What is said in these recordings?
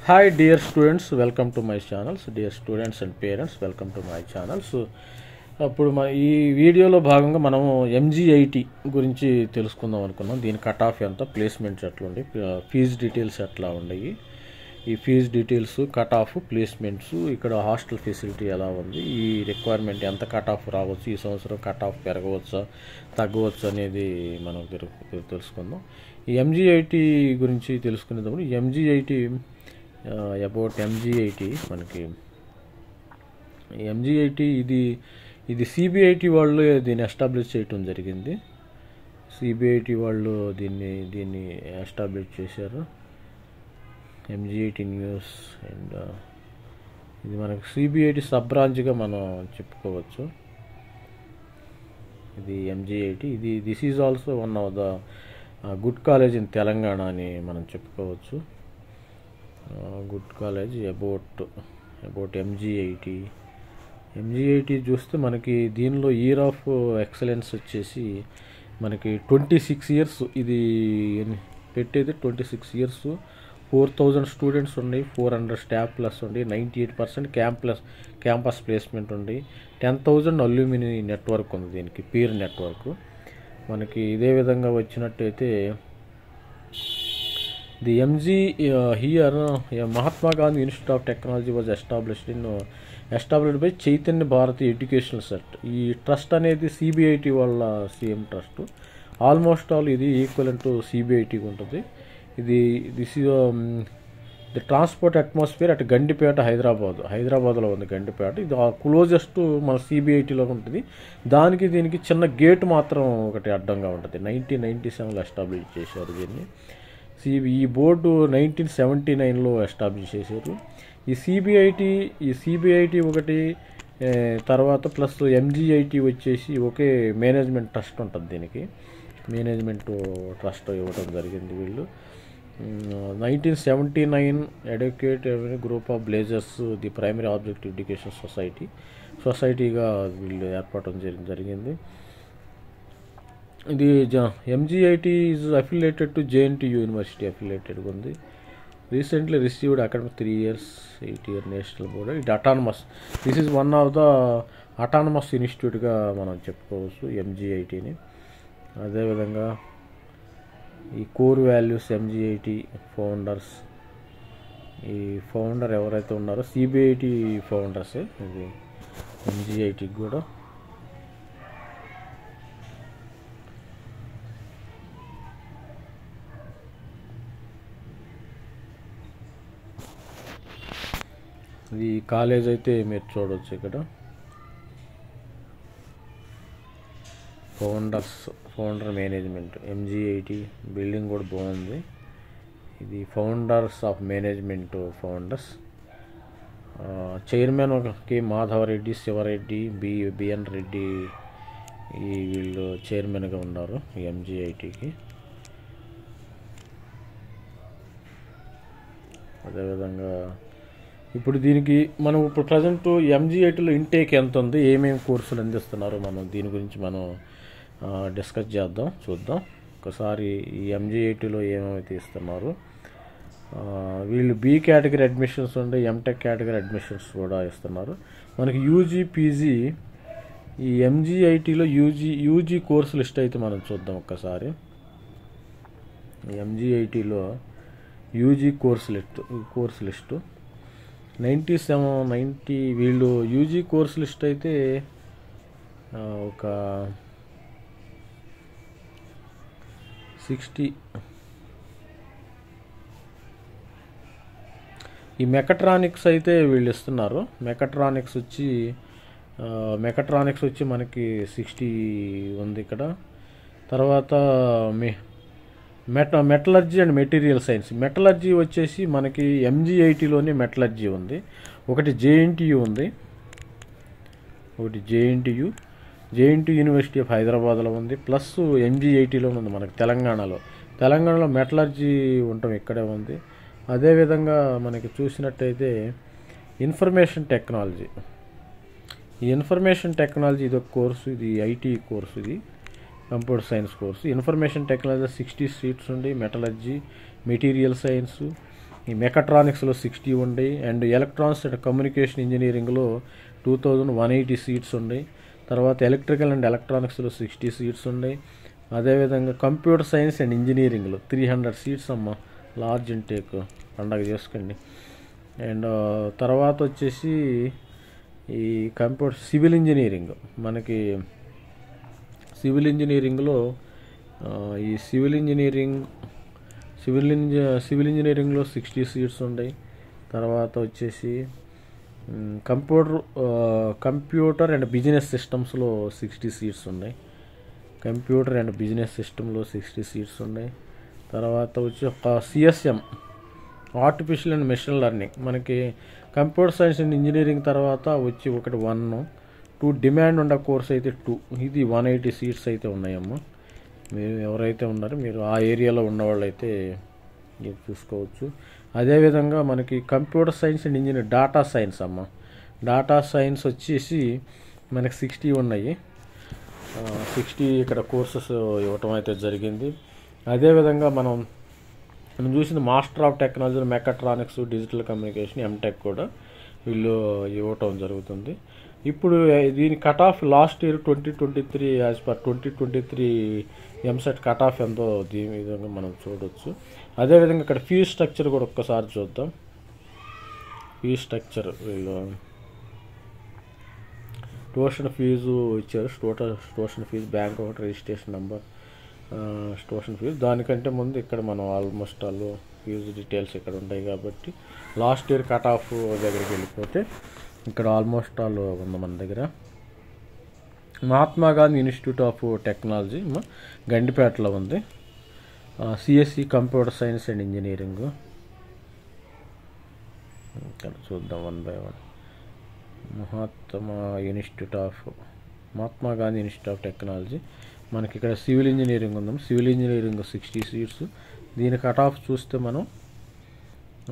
Hi dear students, welcome to my channel. Dear students and parents, welcome to my channel. అప్పుడు ఈ వీడియోలో భాగంగా మనము MGIT గురించి తెలుసుకుందాం అనుకున్నాం. దీని కట్ ఆఫ్ ఎంత, ప్లేస్మెంట్స్ ఎట్లా ఉండి, ఫీజు డీటెయిల్స్ ఎట్లా ఉన్నాయి, ఈ fee details, cut off, placements, ఇక్కడ హాస్టల్ ఫెసిలిటీ ఎలా ఉంది, ఈ రిక్వైర్మెంట్ ఎంత కట్ ఆఫ్ రావచ్చు, ఈ సంవత్సరం కట్ ఆఫ్ పెరగవచ్చా తగ్గవచ్చు అనేది మనం తెలుసుకుందాం. ఈ MGIT గురించి తెలుసుకునేటప్పుడు MGIT అబౌట్ MGIT మనకి MGIT ఇది CBIT వాళ్ళు దీన్ని ఎస్టాబ్లిష్ చేయటం జరిగింది. CBIT వాళ్ళు దీన్ని ఎస్టాబ్లిష్ చేశారు. MGIT న్యూస్ అండ్ ఇది మనకి CBIT సబ్ బ్రాంచ్గా మనం చెప్పుకోవచ్చు. ఇది MGIT this is also one of the good college in Telangana అని మనం చెప్పుకోవచ్చు. గుడ్ కాలేజ్ అబౌట్ MGIT చూస్తే మనకి దీనిలో ఇయర్ ఆఫ్ ఎక్సలెన్స్ వచ్చేసి మనకి 26 ఇయర్స్ ఇది పెట్టేది. 26 ఇయర్స్, 4000 స్టూడెంట్స్ ఉన్నాయి, 400 స్టాఫ్ ప్లస్ ఉండి, 98% క్యాంపస్ ప్లేస్మెంట్ ఉంది, 10,000 అల్యూమిని నెట్వర్క్ ఉంది దీనికి, పీర్ నెట్వర్క్. మనకి ఇదే విధంగా వచ్చినట్టయితే the here Mahatma Gandhi Institute of Technology was established by Chaitanya Bharathi educational set. ఈ ట్రస్ట్ అనేది CBIT వాళ్ళ CM ట్రస్ట్. ఆల్మోస్ట్ ఆల్ ఇది ఈక్వలెంట్ టు CBIT ఉంటుంది. దిస్ ది ట్రాన్స్పోర్ట్ అట్మాస్ఫియర్ అటు గండిపేట, హైదరాబాద్లో ఉంది గండిపేట. ఇది క్లోజెస్ట్ మన CBITలో ఉంటుంది. దీనికి చిన్న గేట్ మాత్రం ఒకటి అడ్డంగా ఉంటుంది. 1997లో ఎస్టాబ్లిష్ చేశారు దీన్ని. ఈ బోర్డు 1979లో ఎస్టాబ్లిష్ చేశారు. ఈ CBIT ఒకటి, తర్వాత ప్లస్ MGIT వచ్చేసి ఒకే మేనేజ్మెంట్ ట్రస్ట్ ఉంటుంది. దీనికి మేనేజ్మెంట్ ట్రస్ట్ ఇవ్వడం జరిగింది. వీళ్ళు 1979 educate group of blazers the primary objective education సొసైటీగా వీళ్ళు ఏర్పడటం జరిగింది. ఇది MGIT is affiliated to JNTU university అఫిలియేటెడ్గా ఉంది. Recently received academic 3 years 8-year national board. ఇది autonomous. This is one of the autonomous ఇన్స్టిట్యూట్గా మనం చెప్పుకోవచ్చు MGITని. అదేవిధంగా ఈ కోర్ వాల్యూస్ MGIT ఫౌండర్స్, ఈ ఫౌండర్ ఎవరైతే ఉన్నారో CBIT ఫౌండర్సే. ఇది MGITకి కూడా ఈ కాలేజ్ అయితే మీరు చూడవచ్చు. ఇక్కడ ఫౌండర్ మేనేజ్మెంట్ MGIT బిల్డింగ్ కూడా బాగుంది. ఇది founders of management founders. Chairman K Madhavareddy, Sivareddy, BN Reddy వీళ్ళు చైర్మన్గా ఉన్నారు MGITకి. అదేవిధంగా ఇప్పుడు దీనికి మనం ఇప్పుడు ప్రజెంట్ MGITలో ఇంటేక్ ఎంత ఉంది, ఏమేమి కోర్సులు అందిస్తున్నారు, మనం దీని గురించి మనం డిస్కస్ చూద్దాం ఒకసారి. ఈ MGITలో ఏమేమైతే ఇస్తున్నారు, వీళ్ళు B కేటగిరీ అడ్మిషన్స్ ఉండే, MTech కేటగిరీ అడ్మిషన్స్ కూడా ఇస్తున్నారు. మనకి UG PG ఈ MGITలో యూజీ కోర్సు లిస్ట్ అయితే మనం చూద్దాం ఒక్కసారి. MGITలో UG కోర్సు లిస్టు 90 వీళ్ళు UG కోర్సు లిస్ట్ అయితే ఒక 60. ఈ మెకట్రానిక్స్ అయితే వీళ్ళు ఇస్తున్నారు. మెకట్రానిక్స్ వచ్చి మనకి 60 ఉంది ఇక్కడ. తర్వాత metallurgy and material science. Metallurgy వచ్చేసి మనకి MGITలోనే మెటలర్జీ ఉంది. ఒకటి JNTU ఉంది, JNTU యూనివర్సిటీ ఆఫ్ హైదరాబాద్లో ఉంది. ప్లస్ MGITలో ఉంది మనకి తెలంగాణలో మెటలర్జీ ఉండటం ఇక్కడే ఉంది. అదేవిధంగా మనకి చూసినట్టయితే ఇన్ఫర్మేషన్ టెక్నాలజీ ఇది ఒక కోర్సు. ఇది IT కోర్సు, ఇది computer science course. Information technology 60 seats ఉండి, మెటలర్జీ, మెటీరియల్ సైన్స్, ఈ మెకాట్రానిక్స్లో 60 ఉన్నాయి. అండ్ ఎలక్ట్రానిక్స్ అండ్ కమ్యూనికేషన్ ఇంజనీరింగ్లో 2180 సీట్స్ ఉన్నాయి. తర్వాత ఎలక్ట్రికల్ అండ్ ఎలక్ట్రానిక్స్లో 60 సీట్స్ ఉన్నాయి. అదేవిధంగా కంప్యూటర్ సైన్స్ అండ్ ఇంజనీరింగ్లో 300 సీట్స్ అమ్మ. లార్జ్ ఇంటేక్, పండగ చేసుకోండి. అండ్ తర్వాత వచ్చేసి ఈ కంప్యూటర్ సివిల్ ఇంజనీరింగ్, మనకి సివిల్ ఇంజనీరింగ్లో ఈ సివిల్ ఇంజనీరింగ్లో 60 సీట్స్ ఉన్నాయి. తర్వాత వచ్చేసి కంప్యూటర్ అండ్ బిజినెస్ సిస్టమ్స్లో 60 సీట్స్ ఉన్నాయి. కంప్యూటర్ అండ్ బిజినెస్ సిస్టంలో 60 సీట్స్ ఉన్నాయి. తర్వాత వచ్చి ఒక CSM, artificial and machine learning, మనకి కంప్యూటర్ సైన్స్ అండ్ ఇంజనీరింగ్ తర్వాత వచ్చి ఒకటి 1, 2 డిమాండ్ ఉన్న కోర్స్ అయితే 2, ఇది 180 సీట్స్ అయితే ఉన్నాయమ్మా. మీరు ఎవరైతే ఉన్నారో మీరు ఆ ఏరియాలో ఉన్నవాళ్ళు అయితే ఇది చూసుకోవచ్చు. అదేవిధంగా మనకి computer science and engineering data science అమ్మ. డాటా సైన్స్ వచ్చేసి మనకి 60 ఉన్నాయి. 60 ఇక్కడ కోర్సెస్ ఇవ్వటం అయితే జరిగింది. అదేవిధంగా మనం చూసింది master of technology mechatronics, digital communication, MTech కూడా వీళ్ళు ఇవ్వటం జరుగుతుంది. ఇప్పుడు దీని cut off last year 2023 as per 2023 EAMCET cut off ఎంతో దీని విధంగా మనం చూడవచ్చు. అదేవిధంగా ఇక్కడ ఫీజు స్ట్రక్చర్ కూడా ఒక్కసారి చూద్దాం. ఫీజు స్ట్రక్చర్ వీళ్ళు ట్యూషన్ ఫీజు ఇచ్చారు. Tuition fee, bank account, registration number, tuition fee. దానికంటే ముందు ఇక్కడ మనం ఆల్మోస్ట్ ఆల్ ఫీజు డీటెయిల్స్ ఇక్కడ ఉంటాయి కాబట్టి లాస్ట్ ఇయర్ కట్ ఆఫ్ దగ్గరికి వెళ్ళిపోతే ఇక్కడ ఆల్మోస్ట్ ఆల్ ఉంది మన దగ్గర. Mahatma Gandhi institute of technology గండిపేటలో ఉంది. CSC computer science and engineering ఇక్కడ చూద్దాం 1 by 1. Mahatma Gandhi institute of technology, మనకి ఇక్కడ సివిల్ ఇంజనీరింగ్ ఉందాం. Civil engineering 60 seats. దీని కట్ ఆఫ్ చూస్తే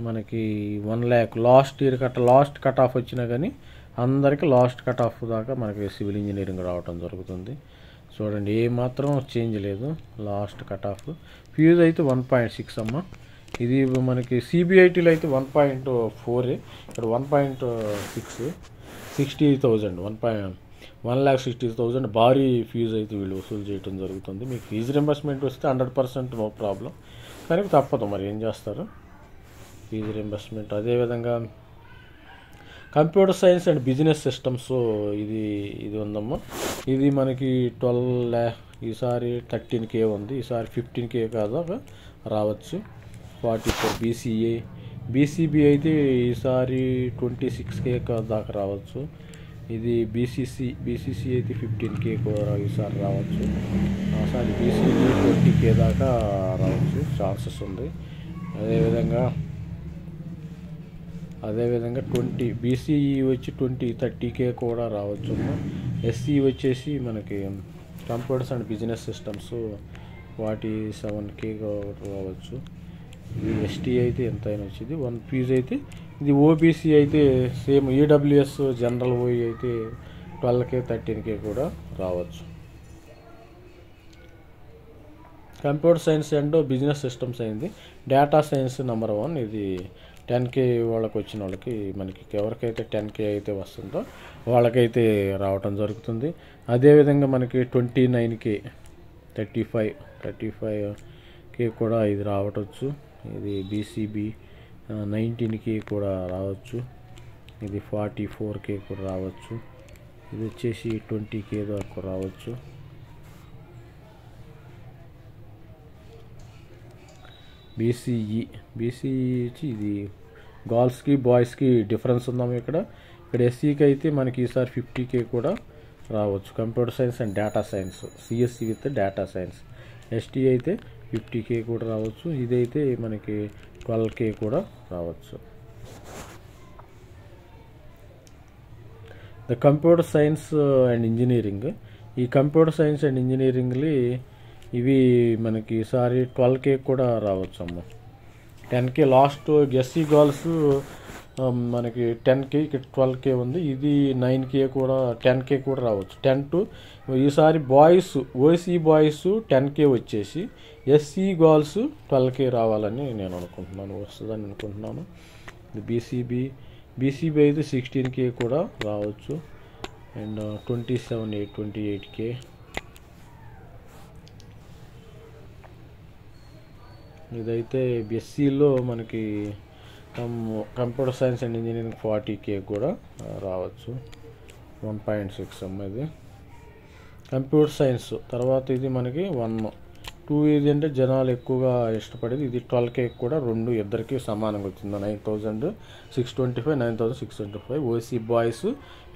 మనకి 1 lakh లాస్ట్ కట్ ఆఫ్ వచ్చినా కానీ అందరికీ లాస్ట్ కట్ ఆఫ్ దాకా మనకి సివిల్ ఇంజనీరింగ్ రావటం జరుగుతుంది. చూడండి, ఏ మాత్రం చేంజ్ లేదు. లాస్ట్ కట్ ఆఫ్ ఫీజు అయితే 1.6 అమ్మ. ఇది మనకి సిబిఐటీలో అయితే 1.4, ఇక్కడ 1.6, 60,000, 1,60,000 భారీ ఫీజు అయితే వీళ్ళు వసూలు చేయడం జరుగుతుంది. మీకు ఫీజు రింబర్స్మెంట్ వస్తే 100% నో ప్రాబ్లం, కానీ తప్పదు, మరి ఏం చేస్తారు, ఫీజు రింబర్స్మెంట్. అదేవిధంగా computer science and business systems ఇది ఉందమ్మా. ఇది మనకి 12 lakh, ఈసారి 13K ఉంది, ఈసారి 15K కాదా రావచ్చు. 44 బీసీబీ అయితే ఈసారి 26K దాకా రావచ్చు. ఇది బీసీసీ అయితే 15K కూడా ఈసారి రావచ్చు. ఈసారి బీసీబీ 20K దాకా రావచ్చు, ఛాన్సెస్ ఉంది. అదేవిధంగా బీసీఈ వచ్చి 30K కూడా రావచ్చు. ఎస్సీ వచ్చేసి మనకి computers and business systems 47K రావచ్చు. ఇది ఎస్టీ అయితే ఎంత అయినా వచ్చింది. 1 ఫీజు అయితే ఇది. ఓబీసీ అయితే సేమ్, ఈడబ్ల్యూఎస్ జనరల్ ఓఈ అయితే 12K 13K కూడా రావచ్చు. Computer science and business systems అయింది. డేటా సైన్స్ నెంబర్ 1, ఇది 10K వాళ్ళకి వచ్చిన వాళ్ళకి, మనకి ఎవరికైతే 10K అయితే వస్తుందో వాళ్ళకైతే రావటం జరుగుతుంది. అదేవిధంగా మనకి 29K 35K కూడా ఇది రావటచ్చు. ఇది బీసీబీ 19K కూడా రావచ్చు. ఇది 44K కూడా రావచ్చు. ఇది వచ్చేసి 20K దాకా రావచ్చు. బీసీఈ వచ్చి ఇది గర్ల్స్కి బాయ్స్కి డిఫరెన్స్ ఉందాము. ఇక్కడ ఎస్సీకి అయితే మనకి ఈసారి 50K కూడా రావచ్చు. Computer science and data science, CSC with data science. ST అయితే 50K కూడా రావచ్చు. ఇదైతే మనకి 12K కూడా రావచ్చు. The computer science and engineering, ఈ కంప్యూటర్ సైన్స్ అండ్ ఇంజనీరింగ్లు ఇవి మనకి ఈసారి 12K కూడా రావచ్చు అమ్మ. 10K last. ఎస్సీ గర్ల్స్ మనకి 10K, ఇక్కడ 12K ఉంది. ఇది 9K కూడా 10K కూడా రావచ్చు. 10 to ఈసారి బాయ్స్ ఓసీ బాయ్స్ 10K వచ్చేసి ఎస్సీ గర్ల్స్ 12K రావాలని నేను అనుకుంటున్నాను, వస్తుందని అనుకుంటున్నాను. బీసీబీ అయితే 16K కూడా రావచ్చు. And 28K. ఇదైతే ఎస్సీలో మనకి computer science and engineering 40K కూడా రావచ్చు. 1.6 ఇది కంప్యూటర్ సైన్స్. తర్వాత ఇది మనకి 2 ఇది అంటే జనాలు ఎక్కువగా ఇష్టపడేది. ఇది 12K కూడా ఇద్దరికి సమానంగా వచ్చింది. 9,625, 9,625 OC boys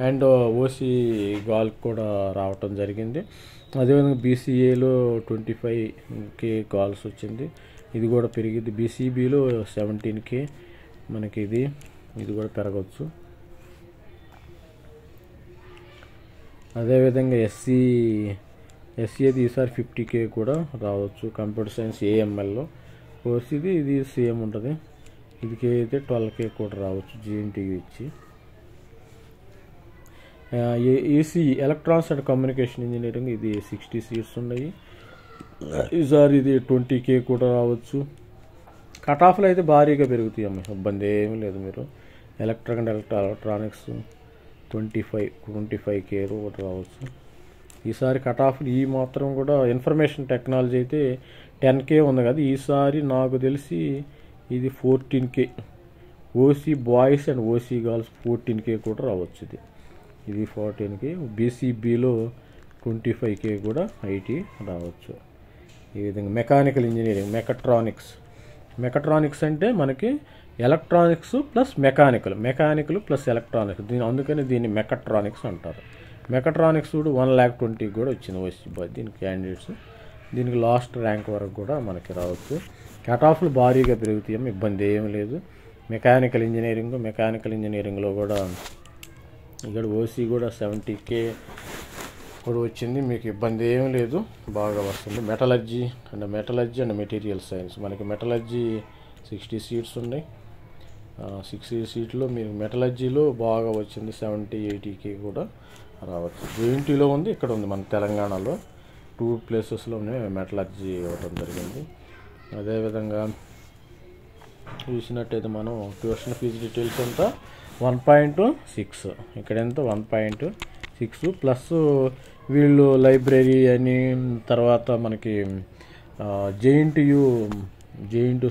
and OC girl కూడా రావటం జరిగింది. అదేవిధంగా బీసీఏలో 25K గర్ల్స్ వచ్చింది. ఇది కూడా పెరిగింది. బీసీబీలో 17K మనకి ఇది కూడా పెరగవచ్చు. అదేవిధంగా ఎస్సీ అయితే ఈసారి 50K కూడా రావచ్చు. కంప్యూటర్ సైన్స్ ఏఎంఎల్లో కోర్స్ ఇది సేమ్ ఉంటుంది. ఇదికే అయితే 12K కూడా రావచ్చు జీఎన్టీయూ ఇచ్చి. EC electronics and communication engineering ఇది 60 సీట్స్ ఉన్నాయి. ఈసారి ఇది 20K కూడా రావచ్చు. కట్ ఆఫ్లు అయితే భారీగా పెరుగుతాయి అమ్మ, ఇబ్బంది ఏమీ లేదు. మీరు ఎలక్ట్రానిక్స్ 25K కూడా రావచ్చు. ఈసారి కట్ ఆఫ్లు ఈ మాత్రం కూడా ఇన్ఫర్మేషన్ టెక్నాలజీ అయితే 10K ఉంది కదా, ఈసారి నాకు తెలిసి ఇది 14K. OC boys and OC girls 14K కూడా రావచ్చు. ఇది 14K. బీసీబీలో 25K కూడా ఐటీ రావచ్చు. ఈ విధంగా మెకానికల్ ఇంజనీరింగ్, మెకట్రానిక్స్ అంటే మనకి electronics plus mechanical plus electronics, అందుకని దీన్ని మెకట్రానిక్స్ అంటారు. మెకట్రానిక్స్ కూడా 1,20,000 కూడా వచ్చింది ఓసీ బాయ్ దీనికి క్యాండిడేట్స్. దీనికి లాస్ట్ ర్యాంక్ వరకు కూడా మనకి రావచ్చు. కట్ ఆఫ్లు భారీగా పెరుగుతాయి, ఇబ్బంది ఏమీ లేదు. మెకానికల్ ఇంజనీరింగ్లో కూడా ఇక్కడ ఓసీ కూడా 70K కూడా వచ్చింది. మీకు ఇబ్బంది ఏమీ లేదు, బాగా వస్తుంది. మెటలర్జీ అండ్ మెటీరియల్ సైన్స్, మనకి మెటలర్జీ 60 సీట్స్ ఉన్నాయి. 60 సీట్లో మీరు మెటలర్జీలో బాగా వచ్చింది. 70-80K కూడా రావచ్చు. జేఎన్టీలో ఉంది, ఇక్కడ ఉంది మన తెలంగాణలో 2 ప్లేసెస్లోనే మెటలర్జీ ఇవ్వడం జరిగింది. అదేవిధంగా చూసినట్టయితే మనం ట్యూషన్ ఫీజు డీటెయిల్స్ అంతా 1.6, ఇక్కడ ఎంత 1.6 ప్లస్ వీళ్ళు లైబ్రరీ అని, తర్వాత మనకి జేఎన్టీయూ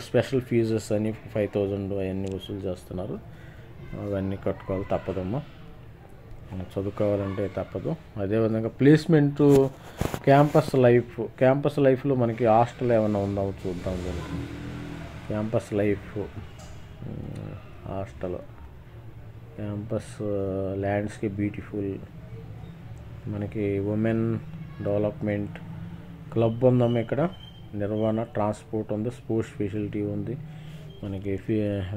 స్పెషల్ ఫీజెస్ అని 5,000 అవన్నీ వసూలు చేస్తున్నారు. అవన్నీ కట్టుకోవాలి, తప్పదమ్మా, చదువుకోవాలంటే తప్పదు. అదేవిధంగా ప్లేస్మెంట్, క్యాంపస్ లైఫ్లో మనకి హాస్టల్ ఏమైనా ఉందా చూద్దాం. Campus life hostel, campus landscape beautiful, మనకి ఉమెన్ డెవలప్మెంట్ క్లబ్ ఉందమ్మా, ఇక్కడ నిర్వహణ, ట్రాన్స్పోర్ట్ ఉంది, స్పోర్ట్స్ ఫెసిలిటీ ఉంది, మనకి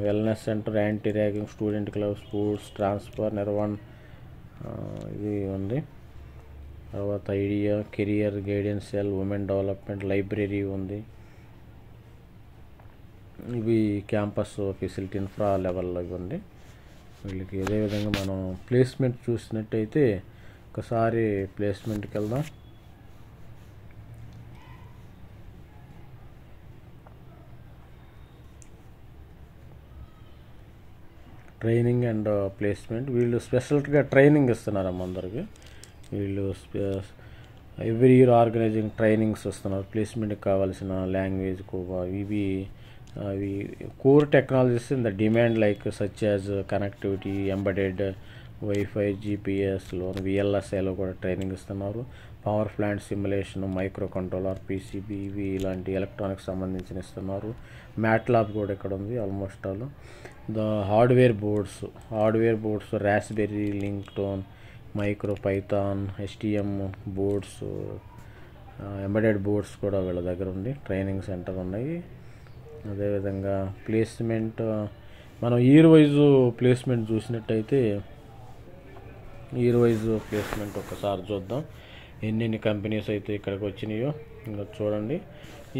wellness centre, anti ragging, student club, sports, transfer, నిర్వహణ ఇది ఉంది. తర్వాత idea, career guidance cell, women development, library ఉంది. ఇవి క్యాంపస్ ఫెసిలిటీ ఇన్ఫ్రా లెవెల్లో ఇవి ఉంది వీళ్ళకి. అదేవిధంగా మనం ప్లేస్మెంట్ చూసినట్టయితే ఒకసారి ప్లేస్మెంట్కి వెళ్దాం. ట్రైనింగ్ అండ్ ప్లేస్మెంట్, వీళ్ళు స్పెషల్గా ట్రైనింగ్ ఇస్తున్నారమ్మ అందరికి. వీళ్ళు ఎవ్రీ ఇయర్ ఆర్గనైజింగ్ ట్రైనింగ్స్ ఇస్తున్నారు. ప్లేస్మెంట్కి కావాల్సిన లాంగ్వేజ్ ఇవి core technologies in the demand like such as connectivity, embedded, wifi, జీపీఎస్లో, విఎల్ఎస్ఐలో కూడా ట్రైనింగ్ ఇస్తున్నారు. Power plant simulation, micro controller, PCB, ఇవి ఇలాంటి ఎలక్ట్రానిక్స్ సంబంధించిన ఇస్తున్నారు. మ్యాట్లాబ్ కూడా ఇక్కడ ఉంది almost all. The hardware boards raspberry, లింక్టోన్, micro python, STM boards, embedded boards కూడా వీళ్ళ దగ్గర ఉంది. ట్రైనింగ్ సెంటర్ ఉన్నాయి. అదేవిధంగా ప్లేస్మెంట్, మనం ఇయర్ వైజ్ ప్లేస్మెంట్ చూసినట్టయితే ప్లేస్మెంట్ ఒకసారి చూద్దాం. ఎన్ని కంపెనీస్ అయితే ఇక్కడికి వచ్చినాయో ఇంకా చూడండి.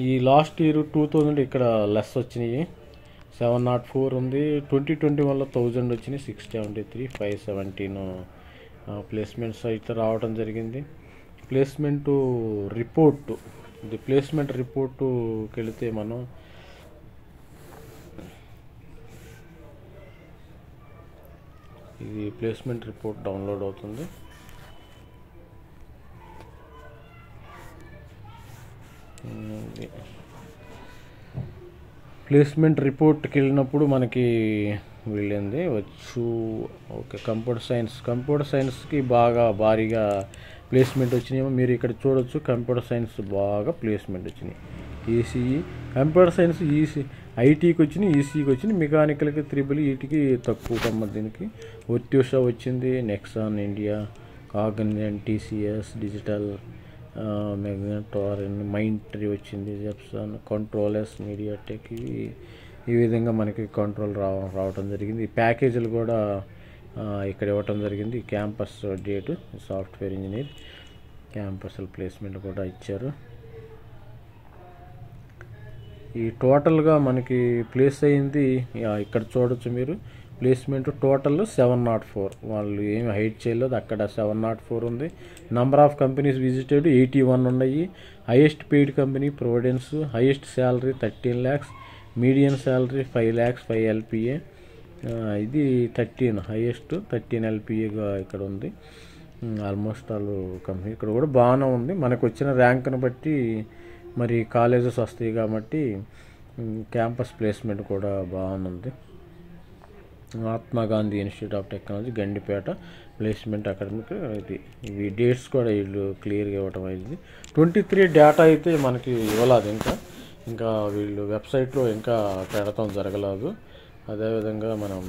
ఈ లాస్ట్ ఇయర్ 2000 ఇక్కడ లెస్ వచ్చినాయి. 704 ఉంది. 2021లో 1000 వచ్చినాయి, 673, 517 ప్లేస్మెంట్స్ అయితే రావడం జరిగింది. ప్లేస్మెంట్ రిపోర్టు, ఇది ప్లేస్మెంట్ రిపోర్టుకి వెళితే మనం ఇది ప్లేస్మెంట్ రిపోర్ట్ డౌన్లోడ్ అవుతుంది. ప్లేస్మెంట్ రిపోర్ట్కి వెళ్ళినప్పుడు మనకి వెళ్ళింది ఓకే, కంప్యూటర్ సైన్స్కి బాగా భారీగా ప్లేస్మెంట్ వచ్చినాయేమో. మీరు ఇక్కడ చూడొచ్చు, కంప్యూటర్ సైన్స్ బాగా ప్లేస్మెంట్ వచ్చినాయి. ఈసీఈ కంప్యూటర్ సైన్స్, ఐటీకి వచ్చినాయి, ఈసీకి వచ్చినాయి, మెకానికల్కి, త్రిబుల్ ఈటీకి తక్కువ దీనికి. వర్ట్యూషా వచ్చింది, Nexon India, Cognizant, TCS digital, మెగ్నటారెన్, మైంట్రీ వచ్చింది, జెప్సన్, కంట్రోలర్స్, మీడియాటెక్, ఈ విధంగా మనకి కంట్రోల్ రావటం జరిగింది. ఈ ప్యాకేజీలు కూడా ఇక్కడ ఇవ్వటం జరిగింది. Campus date, software engineer campus placement కూడా ఇచ్చారు. ఈ టోటల్గా మనకి ప్లేస్ అయింది ఇక్కడ చూడొచ్చు మీరు. ప్లేస్మెంట్ టోటల్ 704, వాళ్ళు ఏమి హైట్ చేయలేదు, అక్కడ 704 ఉంది. నంబర్ ఆఫ్ కంపెనీస్ విజిటెడ్ 81 ఉన్నాయి. Highest paid company providence, highest salary 13 lakhs, median salary 5 lakhs 5 LPA, ఇది 13 హైయెస్ట్ 13 LPAగా ఇక్కడ ఉంది. ఆల్మోస్ట్ ఆల్ కంపెనీ ఇక్కడ కూడా బాగానే ఉంది. మనకు వచ్చిన ర్యాంక్ను బట్టి మరి కాలేజెస్ వస్తాయి కాబట్టి క్యాంపస్ ప్లేస్మెంట్ కూడా బాగుంది. Mahatma Gandhi institute of technology Gandipet placement academic, ఇది ఇవి డేట్స్ కూడా వీళ్ళు క్లియర్గా ఇవ్వటం అయింది. 23 డేటా అయితే మనకి ఇవ్వలేదు, ఇంకా వీళ్ళు వెబ్సైట్లో ఇంకా పెడతాం జరగలేదు. అదేవిధంగా మనం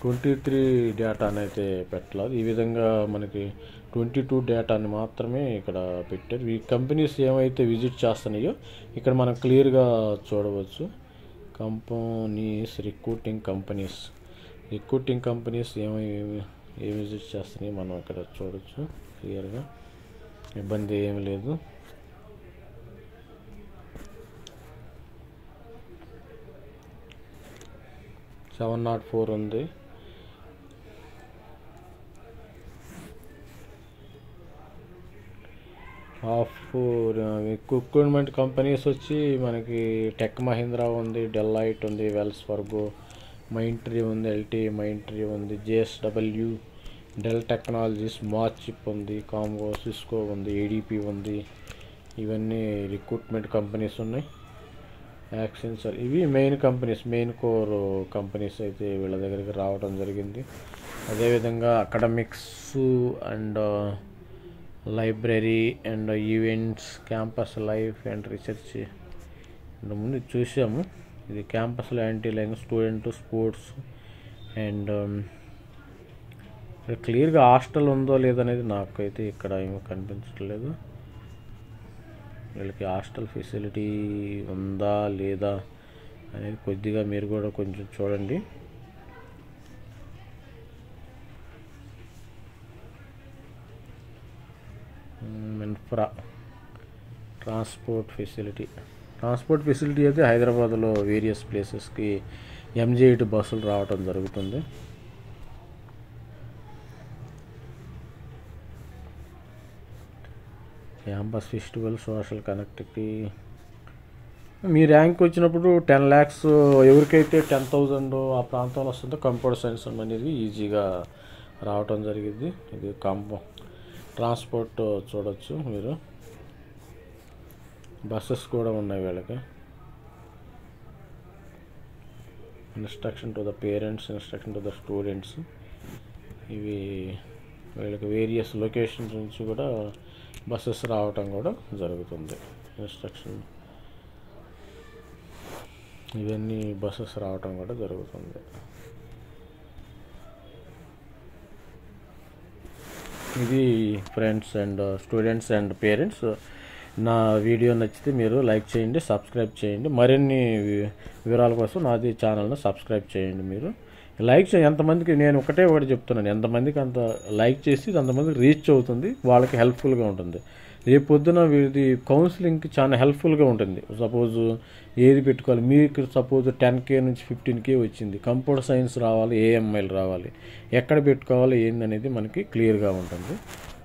23 డేటాని అయితే పెట్టలేదు. ఈ విధంగా మనకి 22 డేటాని మాత్రమే ఇక్కడ పెట్టారు. ఈ కంపెనీస్ ఏమైతే విజిట్ చేస్తున్నాయో ఇక్కడ మనం క్లియర్గా చూడవచ్చు. కంపెనీస్, రిక్రూటింగ్ కంపెనీస్ ఏమి విజిట్ చేస్తున్నాయో మనం ఇక్కడ చూడవచ్చు క్లియర్గా, ఇబ్బంది ఏమి లేదు. $704 ఉంది. రిక్రూట్మెంట్ కంపెనీస్ వచ్చి మనకి టెక్ మహీంద్రా ఉంది, డెల్లైట్ ఉంది, వెల్స్ ఫర్గో, మైంట్రీ ఉంది, ఎల్టీ మైంట్రీ ఉంది, JSW, డెల్ టెక్నాలజీస్, మార్చిప్ ఉంది, కాంగో, సిస్కో ఉంది, ADP ఉంది. ఇవన్నీ రిక్రూట్మెంట్ కంపెనీస్ ఉన్నాయి. యాక్సెంచర్, ఇవి మెయిన్ కోర్ కంపెనీస్ అయితే వీళ్ళ దగ్గరికి రావడం జరిగింది. అదేవిధంగా academics and library and events, campus life and research ముందు చూసాము. ఇది క్యాంపస్లో anti line, student, sports and క్లియర్గా హాస్టల్ ఉందో లేదనేది నాకైతే ఇక్కడ ఏమీ కనిపించట్లేదు. వీళ్ళకి హాస్టల్ ఫెసిలిటీ ఉందా లేదా అనేది కొద్దిగా మీరు కూడా కొంచెం చూడండి. ఇన్ఫ్రా, ట్రాన్స్పోర్ట్ ఫెసిలిటీ అయితే హైదరాబాద్లో వేరియస్ ప్లేసెస్కి MJ8 బస్సులు రావటం జరుగుతుంది. Campus festival, social connectivity. మీ ర్యాంక్ వచ్చినప్పుడు 10 lakhs, ఎవరికైతే 10,000 ఆ ప్రాంతంలో వస్తుందో కంప్యూటర్ సైన్స్ అనేది ఈజీగా రావటం జరిగింది. ఇది ట్రాన్స్పోర్ట్ చూడొచ్చు మీరు, బస్సెస్ కూడా ఉన్నాయి వీళ్ళకి. Instruction to the parents, instruction to the students, ఇవి వీళ్ళకి వేరియస్ లొకేషన్స్ నుంచి కూడా బస్సెస్ రావటం కూడా జరుగుతుంది. ఇన్స్ట్రక్షన్, ఇవన్నీ బస్సెస్ రావటం కూడా జరుగుతుంది. ఇది friends and students and parents, నా వీడియో నచ్చితే మీరు లైక్ చేయండి, సబ్స్క్రైబ్ చేయండి. మరిన్ని వివరాల కోసం నాది ఛానల్ను సబ్స్క్రైబ్ చేయండి. మీరు లైక్ చేయండి. ఎంతమందికి నేను ఒకటి చెప్తున్నాను, ఎంతమందికి అంత లైక్ చేసి అంతమందికి రీచ్ అవుతుంది, వాళ్ళకి హెల్ప్ఫుల్గా ఉంటుంది. రేపు పొద్దున వీడిది కౌన్సిలింగ్కి చాలా హెల్ప్ఫుల్గా ఉంటుంది. సపోజ్ ఏది పెట్టుకోవాలి, మీకు సపోజ్ 10K నుంచి 15K వచ్చింది, కంప్యూటర్ సైన్స్ రావాలి, ఏఎంఎల్ రావాలి, ఎక్కడ పెట్టుకోవాలి ఏందనేది మనకి క్లియర్గా ఉంటుంది.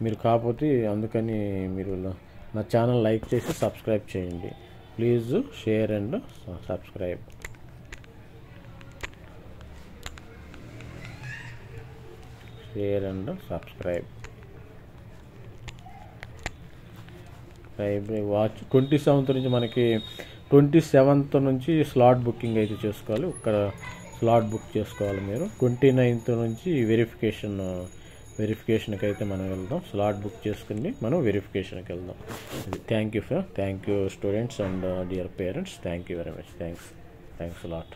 మీరు కాకపోతే అందుకని మీరు నా ఛానల్ లైక్ చేసి సబ్స్క్రైబ్ చేయండి. Please share and subscribe. Share and subscribe. Watch 27th నుంచి మనకి 27th నుంచి స్లాట్ బుకింగ్ అయితే చేసుకోవాలి. ఒక్క స్లాట్ బుక్ చేసుకోవాలి మీరు. 29th నుంచి వెరిఫికేషన్కి అయితే మనం వెళ్దాం. స్లాట్ బుక్ చేసుకుని మనం వెరిఫికేషన్కి వెళ్దాం. Thank you students and dear parents. Thank you very much. Thanks lot.